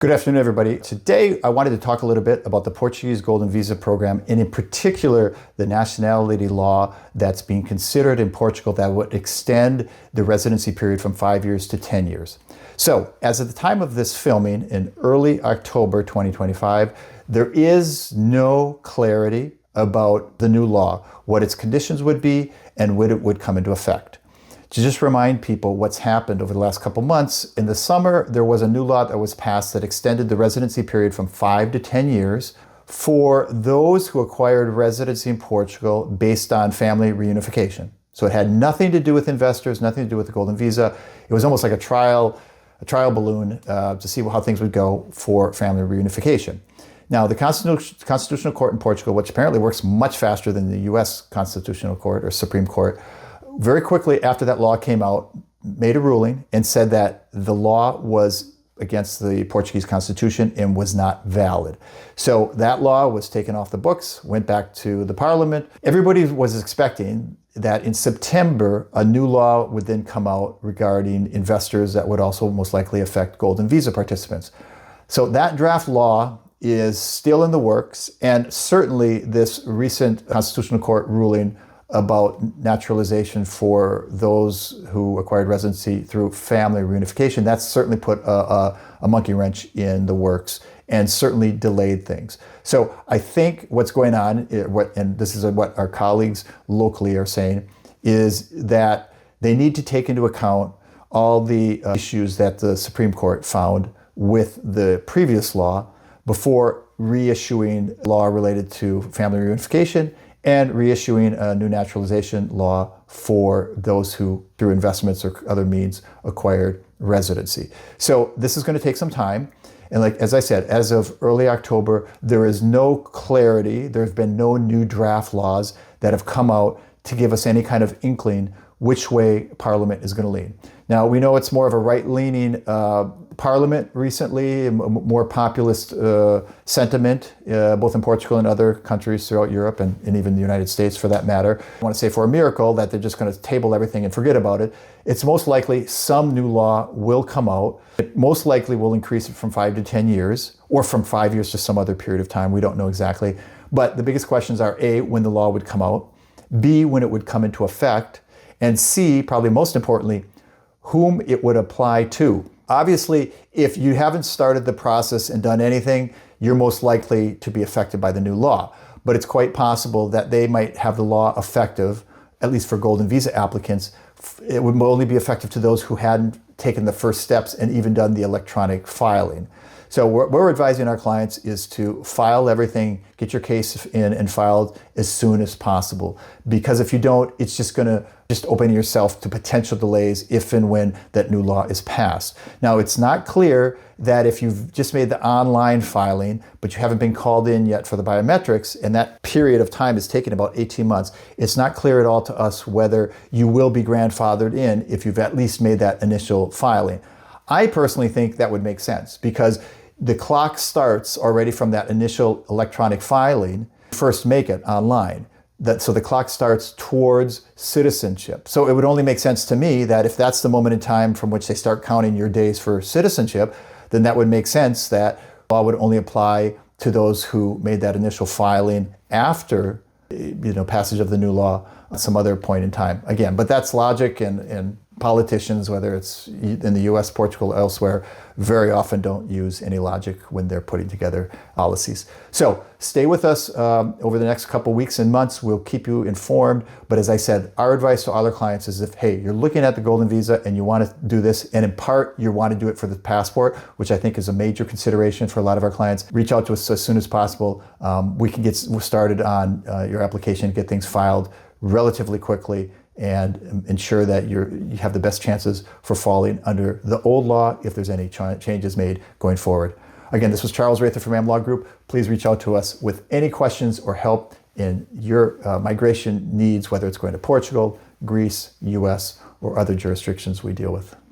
Good afternoon, everybody. Today, I wanted to talk a little bit about the Portuguese Golden Visa program, and in particular, the nationality law that's being considered in Portugal that would extend the residency period from 5 years to 10 years. So, as of the time of this filming in early October 2025, there is no clarity about the new law, what its conditions would be, and when it would come into effect. To just remind people what's happened over the last couple months, in the summer, there was a new law that was passed that extended the residency period from 5 to 10 years for those who acquired residency in Portugal based on family reunification. So it had nothing to do with investors, nothing to do with the Golden Visa. It was almost like a trial balloon to see how things would go for family reunification. Now, the Constitutional Court in Portugal, which apparently works much faster than the US Constitutional Court or Supreme Court, very quickly after that law came out, made a ruling and said that the law was against the Portuguese Constitution and was not valid. So that law was taken off the books, went back to the Parliament. Everybody was expecting that in September, a new law would then come out regarding investors that would also most likely affect Golden Visa participants. So that draft law is still in the works, and certainly this recent Constitutional Court ruling about naturalization for those who acquired residency through family reunification, that's certainly put a monkey wrench in the works and certainly delayed things. So I think what's going on, and this is what our colleagues locally are saying, is that they need to take into account all the issues that the Supreme Court found with the previous law before reissuing law related to family reunification and reissuing a new naturalization law for those who, through investments or other means, acquired residency. So this is going to take some time. And as I said, as of early October, there is no clarity. There have been no new draft laws that have come out to give us any kind of inkling which way Parliament is going to lean. Now, we know it's more of a right-leaning Parliament recently, a more populist sentiment, both in Portugal and other countries throughout Europe and even the United States for that matter. I want to say for a miracle that they're just going to table everything and forget about it. It's most likely some new law will come out. It most likely will increase it from 5 to 10 years or from 5 years to some other period of time. We don't know exactly. But the biggest questions are A, when the law would come out, B, when it would come into effect, and C, probably most importantly, whom it would apply to. Obviously, if you haven't started the process and done anything, you're most likely to be affected by the new law. But it's quite possible that they might have the law effective, at least for Golden Visa applicants. It would only be effective to those who hadn't taken the first steps and even done the electronic filing. So what we're advising our clients is to file everything, get your case in and filed as soon as possible. Because if you don't, it's just going to open yourself to potential delays if and when that new law is passed. Now, it's not clear that if you've just made the online filing, but you haven't been called in yet for the biometrics, and that period of time is taking about 18 months, it's not clear at all to us whether you will be grandfathered in if you've at least made that initial filing. I personally think that would make sense because the clock starts already from that initial electronic filing. First make it online. So the clock starts towards citizenship. So it would only make sense to me that if that's the moment in time from which they start counting your days for citizenship, then that would make sense that law would only apply to those who made that initial filing after passage of the new law at some other point in time. Again, but that's logic, and politicians, whether it's in the US, Portugal, or elsewhere, very often don't use any logic when they're putting together policies. So stay with us over the next couple weeks and months. We'll keep you informed. But as I said, our advice to all our clients is if, hey, you're looking at the Golden Visa and you want to do this, and in part you want to do it for the passport, which I think is a major consideration for a lot of our clients, reach out to us as soon as possible. We can get started on your application, get things filed relatively quickly, and ensure that you have the best chances for falling under the old law if there's any changes made going forward. Again, this was Charles Raether from AmLaw Group. Please reach out to us with any questions or help in your migration needs, whether it's going to Portugal, Greece, US, or other jurisdictions we deal with.